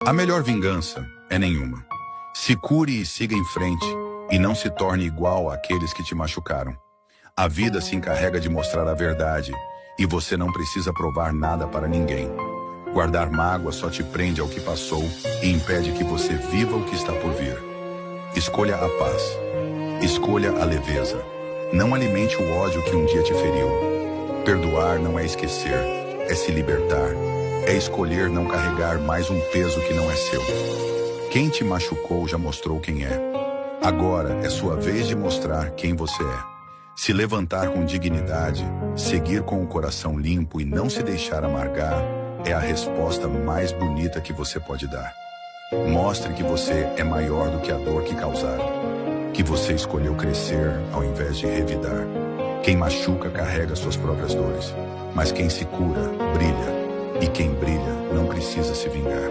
A melhor vingança é nenhuma. Se cure e siga em frente, e não se torne igual àqueles que te machucaram. A vida se encarrega de mostrar a verdade, e você não precisa provar nada para ninguém. Guardar mágoa só te prende ao que passou e impede que você viva o que está por vir. Escolha a paz. Escolha a leveza. Não alimente o ódio que um dia te feriu. Perdoar não é esquecer, é se libertar. É escolher não carregar mais um peso que não é seu. Quem te machucou já mostrou quem é. Agora é sua vez de mostrar quem você é. Se levantar com dignidade, seguir com o coração limpo e não se deixar amargar, é a resposta mais bonita que você pode dar. Mostre que você é maior do que a dor que causaram. Que você escolheu crescer ao invés de revidar. Quem machuca carrega suas próprias dores, mas quem se cura, brilha. E quem brilha não precisa se vingar.